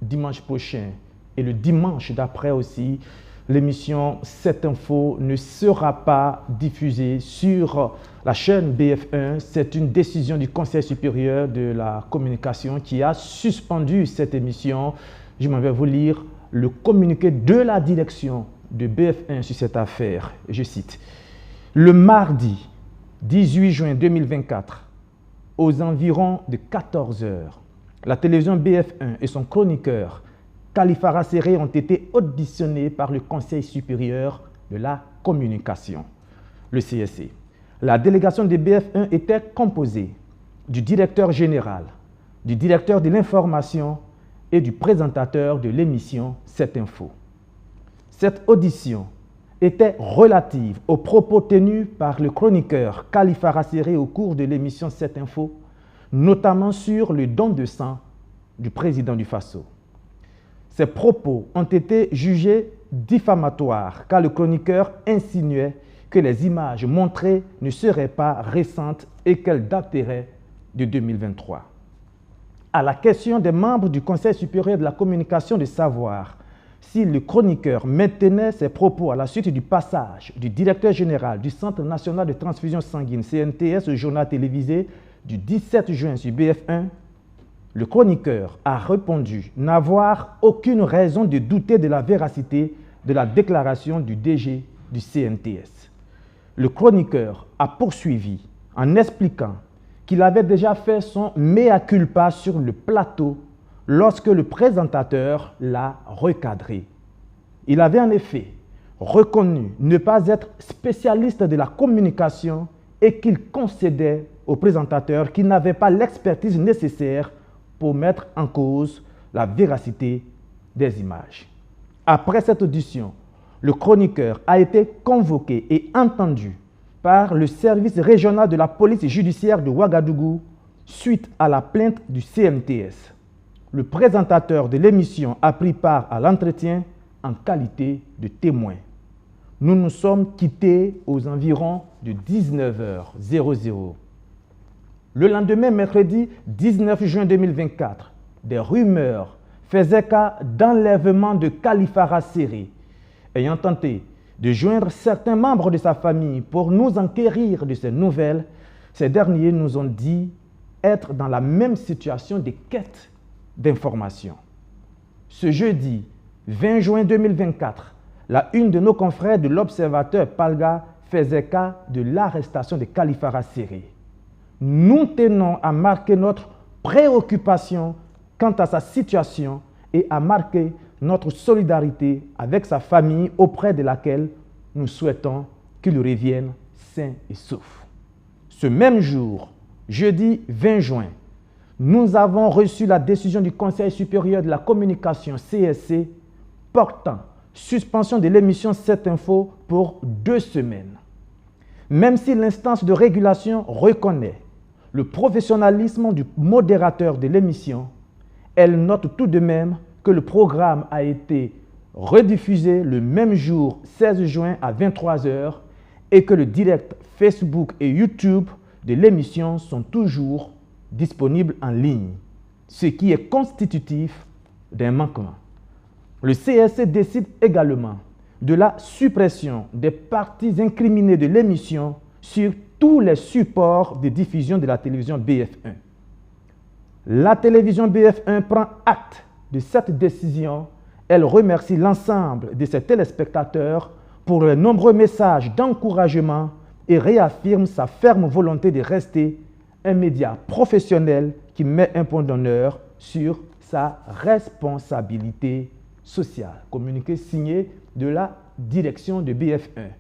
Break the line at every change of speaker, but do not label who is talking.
dimanche prochain et le dimanche d'après aussi, l'émission 7 Info ne sera pas diffusée sur la chaîne BF1. C'est une décision du Conseil supérieur de la communication qui a suspendu cette émission. Je m'en vais vous lire le communiqué de la direction de BF1 sur cette affaire. Je cite. Le mardi 18 juin 2024, aux environs de 14 h, la télévision BF1 et son chroniqueur Khalifa Rasseré ont été auditionnés par le Conseil supérieur de la communication, le CSC. La délégation de BF1 était composée du directeur général, du directeur de l'information et du présentateur de l'émission 7 Info. Cette audition était relative aux propos tenus par le chroniqueur Khalifa Rasseré au cours de l'émission 7 Info, notamment sur le don de sang du président du Faso. Ces propos ont été jugés diffamatoires car le chroniqueur insinuait que les images montrées ne seraient pas récentes et qu'elles dateraient de 2023. À la question des membres du Conseil supérieur de la communication de savoir si le chroniqueur maintenait ses propos à la suite du passage du directeur général du Centre national de transfusion sanguine CNTS au journal télévisé du 17 juin sur BF1, le chroniqueur a répondu n'avoir aucune raison de douter de la véracité de la déclaration du DG du CNTS. Le chroniqueur a poursuivi en expliquant qu'il avait déjà fait son mea culpa sur le plateau lorsque le présentateur l'a recadré. Il avait en effet reconnu ne pas être spécialiste de la communication et qu'il concédait au présentateur qu'il n'avait pas l'expertise nécessaire pour mettre en cause la véracité des images. Après cette audition, le chroniqueur a été convoqué et entendu par le service régional de la police judiciaire de Ouagadougou suite à la plainte du CNTS. Le présentateur de l'émission a pris part à l'entretien en qualité de témoin. Nous nous sommes quittés aux environs de 19h00. Le lendemain, mercredi 19 juin 2024, des rumeurs faisaient cas d'enlèvement de Khalifa Rasseré. Ayant tenté de joindre certains membres de sa famille pour nous enquérir de ces nouvelles, ces derniers nous ont dit être dans la même situation de quête d'informations. Ce jeudi 20 juin 2024, la une de nos confrères de l'Observateur Palga faisait cas de l'arrestation de Khalifa Rasseré. Nous tenons à marquer notre préoccupation quant à sa situation et à marquer notre solidarité avec sa famille auprès de laquelle nous souhaitons qu'il revienne sain et sauf. Ce même jour, jeudi 20 juin, nous avons reçu la décision du Conseil supérieur de la communication CSC portant suspension de l'émission 7 Info pour 2 semaines. Même si l'instance de régulation reconnaît le professionnalisme du modérateur de l'émission, elle note tout de même que le programme a été rediffusé le même jour, 16 juin à 23 h, et que le direct Facebook et YouTube de l'émission sont toujours disponibles en ligne, ce qui est constitutif d'un manquement. Le CSC décide également de la suppression des parties incriminées de l'émission sur tous les supports de diffusion de la télévision BF1. La télévision BF1 prend acte de cette décision. Elle remercie l'ensemble de ses téléspectateurs pour les nombreux messages d'encouragement et réaffirme sa ferme volonté de rester un média professionnel qui met un point d'honneur sur sa responsabilité sociale. Communiqué signé de la direction de BF1.